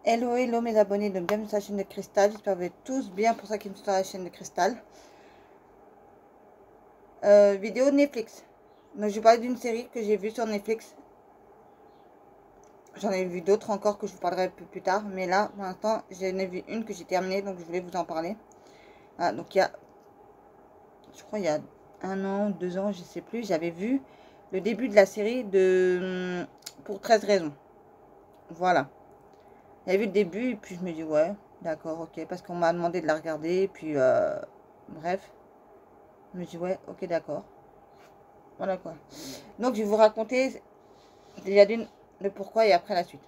Hello, hello mes abonnés, donc bienvenue sur la chaîne de Cristal. J'espère que vous êtes tous bien pour ça qui me sont sur la chaîne de Cristal. Vidéo Netflix. Donc je vais parler d'une série que j'ai vue sur Netflix. J'en ai vu d'autres encore que je vous parlerai un peu plus tard. Mais là, pour l'instant, j'en ai vu une que j'ai terminée, donc je voulais vous en parler. Voilà, donc il y a, je crois il y a 1 an, 2 ans, je sais plus, j'avais vu le début de la série de Pour 13 raisons. Voilà. J'avais vu le début et puis je me dis ouais, d'accord, ok, parce qu'on m'a demandé de la regarder, et puis bref, je me dis ouais, ok, d'accord, voilà quoi. Donc je vais vous raconter déjà le pourquoi et après la suite.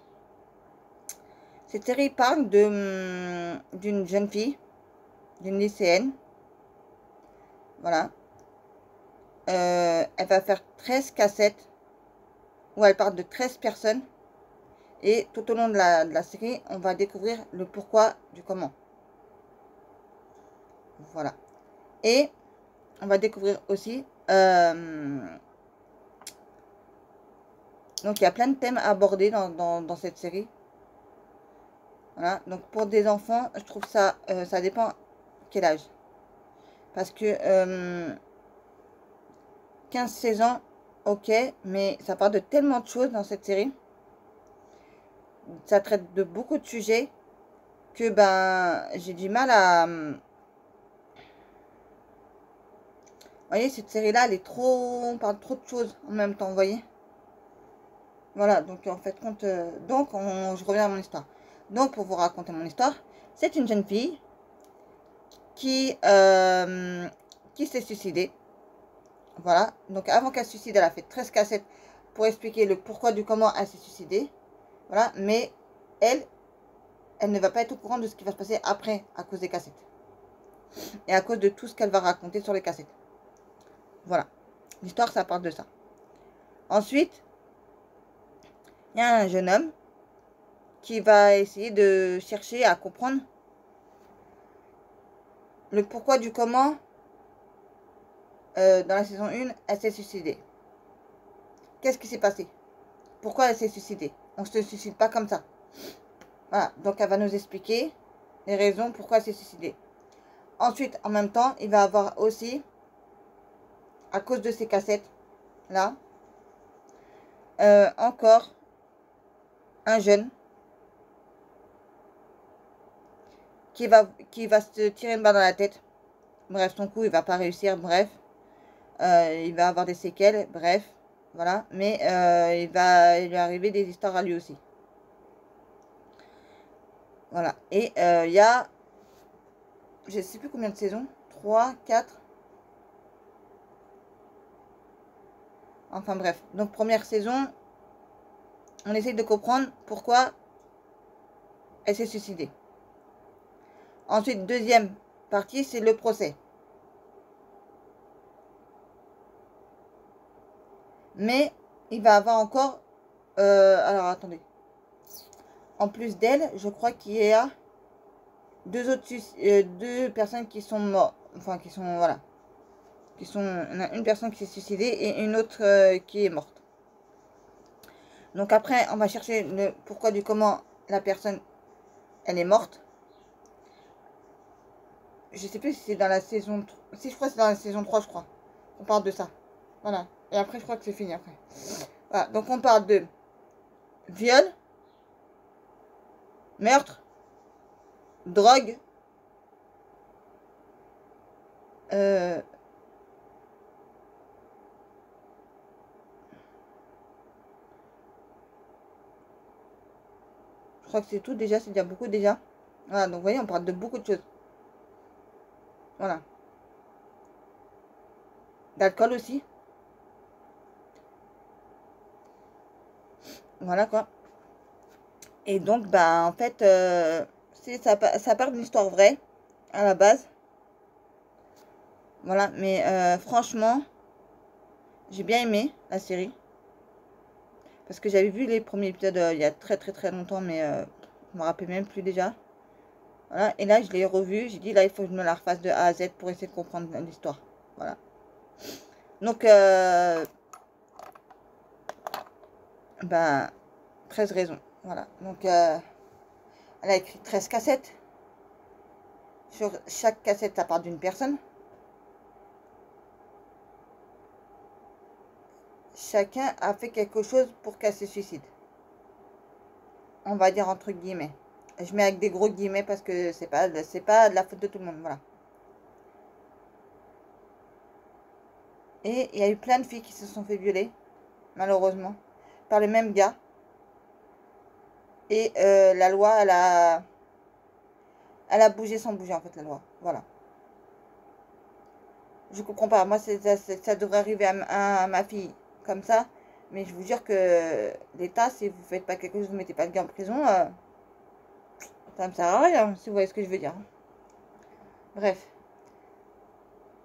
Cette série parle d'une jeune fille, d'une lycéenne, voilà. Elle va faire 13 cassettes où elle parle de 13 personnes et tout au long de la série, on va découvrir le pourquoi du comment. Voilà. Et on va découvrir aussi donc il y a plein de thèmes abordés dans cette série. Voilà, donc pour des enfants, je trouve ça, ça dépend quel âge. Parce que 15-16 ans, ok, mais ça parle de tellement de choses dans cette série. Ça traite de beaucoup de sujets que ben j'ai du mal à... Vous voyez, cette série-là, elle est trop... On parle trop de choses en même temps, vous voyez. Voilà, donc en fait, je reviens à mon histoire. Donc pour vous raconter mon histoire, c'est une jeune fille qui s'est suicidée. Voilà, donc avant qu'elle se suicide, elle a fait 13 cassettes pour expliquer le pourquoi du comment elle s'est suicidée. Voilà, mais elle, elle ne va pas être au courant de ce qui va se passer après à cause des cassettes. Et à cause de tout ce qu'elle va raconter sur les cassettes. Voilà, l'histoire, ça parle de ça. Ensuite, il y a un jeune homme qui va essayer de chercher à comprendre le pourquoi du comment dans la saison 1, elle s'est suicidée. Qu'est-ce qui s'est passé? Pourquoi elle s'est suicidée? On ne se suicide pas comme ça. Voilà, donc elle va nous expliquer les raisons pourquoi elle s'est suicidée. Ensuite, en même temps, il va avoir aussi, à cause de ces cassettes-là, encore un jeune qui va se tirer une balle dans la tête. Bref, son coup, il va pas réussir, bref. Il va avoir des séquelles, bref. Voilà, mais il va lui arriver des histoires à lui aussi. Voilà, et il y a, je sais plus combien de saisons, 3, 4. Enfin bref, donc première saison, on essaye de comprendre pourquoi elle s'est suicidée. Ensuite, deuxième partie, c'est le procès. Mais il va avoir encore... alors, attendez. En plus d'elle, je crois qu'il y a deux personnes qui sont mortes. Enfin, qui sont... Voilà. Il y en a une personne qui s'est suicidée et une autre qui est morte. Donc après, on va chercher le pourquoi du comment la personne, elle est morte. Je sais plus si c'est dans la saison... Si, je crois que c'est dans la saison 3, je crois. On parle de ça. Voilà. Et après, je crois que c'est fini après. Voilà. Donc on parle de viol, meurtre, drogue, je crois que c'est tout déjà, c'est déjà beaucoup déjà. Voilà, donc vous voyez, on parle de beaucoup de choses. Voilà. D'alcool aussi. Voilà quoi. Et donc, bah, en fait, ça part d'une histoire vraie, à la base. Voilà, mais franchement, j'ai bien aimé la série. Parce que j'avais vu les premiers épisodes il y a très très très longtemps, mais je me rappelle même plus déjà. Voilà, et là, je l'ai revu. J'ai dit, là, il faut que je me la refasse de A à Z pour essayer de comprendre l'histoire. Voilà. Donc, bah, 13 raisons. Voilà. Donc, Elle a écrit 13 cassettes. Sur chaque cassette, ça part d'une personne. Chacun a fait quelque chose pour qu'elle se suicide. On va dire entre guillemets. Je mets avec des gros guillemets parce que c'est pas de la faute de tout le monde. Voilà. Et il y a eu plein de filles qui se sont fait violer, malheureusement, par le même gars. Et la loi, elle a bougé sans bouger, en fait, la loi. Voilà. Je comprends pas. Moi, ça devrait arriver à ma fille comme ça. Mais je vous jure que l'État, si vous faites pas quelque chose, vous mettez pas le gars en prison, ça me sert à rien, si vous voyez ce que je veux dire. Bref.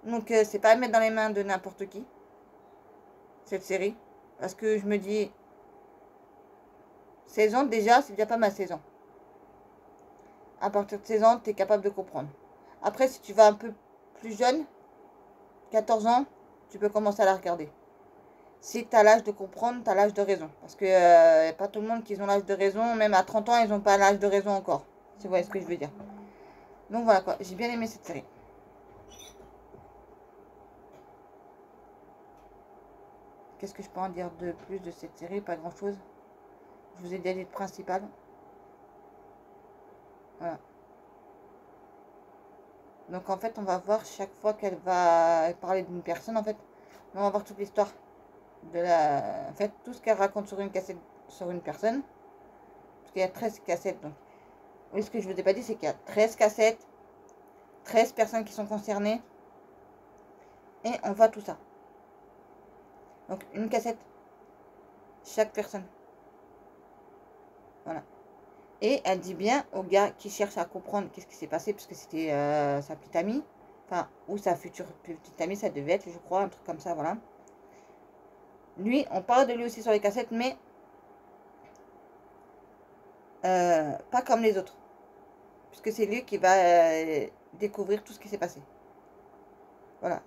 Donc, c'est pas à mettre dans les mains de n'importe qui, cette série. Parce que je me dis, 16 ans, déjà, c'est déjà pas ma 16 ans. À partir de 16 ans, tu es capable de comprendre. Après, si tu vas un peu plus jeune, 14 ans, tu peux commencer à la regarder. Si tu as l'âge de comprendre, tu as l'âge de raison. Parce que pas tout le monde qui ont l'âge de raison. Même à 30 ans, ils n'ont pas l'âge de raison encore. Si vous voyez ce que je veux dire. Donc voilà quoi, j'ai bien aimé cette série. Qu'est-ce que je peux en dire de plus de cette série? Pas grand chose. Je vous ai déjà dit le principal. Voilà. Donc en fait, on va voir chaque fois qu'elle va parler d'une personne, en fait, on va voir toute l'histoire de la... En fait, tout ce qu'elle raconte sur une cassette, sur une personne. Parce qu'il y a 13 cassettes, donc. Oui, ce que je vous ai pas dit, c'est qu'il y a 13 cassettes, 13 personnes qui sont concernées. Et on voit tout ça. Donc une cassette, chaque personne. Voilà. Et elle dit bien au gars qui cherche à comprendre qu'est-ce qui s'est passé, parce que c'était sa petite amie, enfin, ou sa future petite amie, ça devait être, je crois, un truc comme ça, voilà. Lui, on parle de lui aussi sur les cassettes, mais pas comme les autres. Puisque c'est lui qui va découvrir tout ce qui s'est passé. Voilà.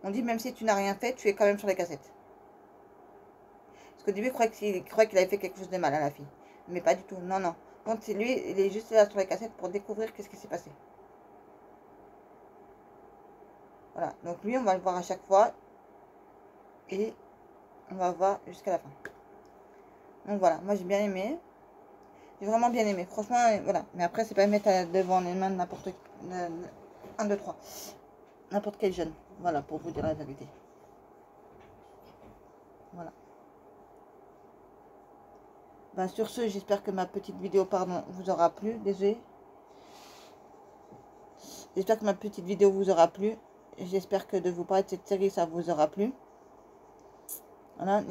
On dit même si tu n'as rien fait, tu es quand même sur les cassettes. Parce qu'au début, il croyait qu'il avait fait quelque chose de mal à la fille. Mais pas du tout, non, non. Donc c'est lui, il est juste là sur les cassettes pour découvrir qu'est-ce qui s'est passé. Voilà, donc lui, on va le voir à chaque fois. Et on va voir jusqu'à la fin. Donc voilà, moi j'ai bien aimé. J'ai vraiment bien aimé. Franchement, voilà. Mais après, c'est pas mettre devant les mains de n'importe qui. 1, 2, 3. N'importe quel jeune. Voilà, pour vous dire la vérité. Voilà. Ben, sur ce, j'espère que ma petite vidéo, pardon, vous aura plu. Désolé. J'espère que ma petite vidéo vous aura plu. J'espère que de vous parler de cette série, ça vous aura plu. Voilà.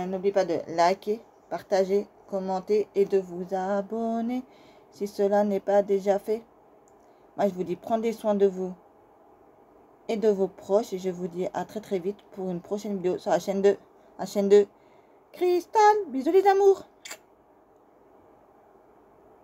N'oubliez pas de liker, partager, commenter et de vous abonner si cela n'est pas déjà fait. Moi, je vous dis, prenez soin de vous et de vos proches. Et je vous dis à très très vite pour une prochaine vidéo sur la chaîne de Cristal. Bisous les amours.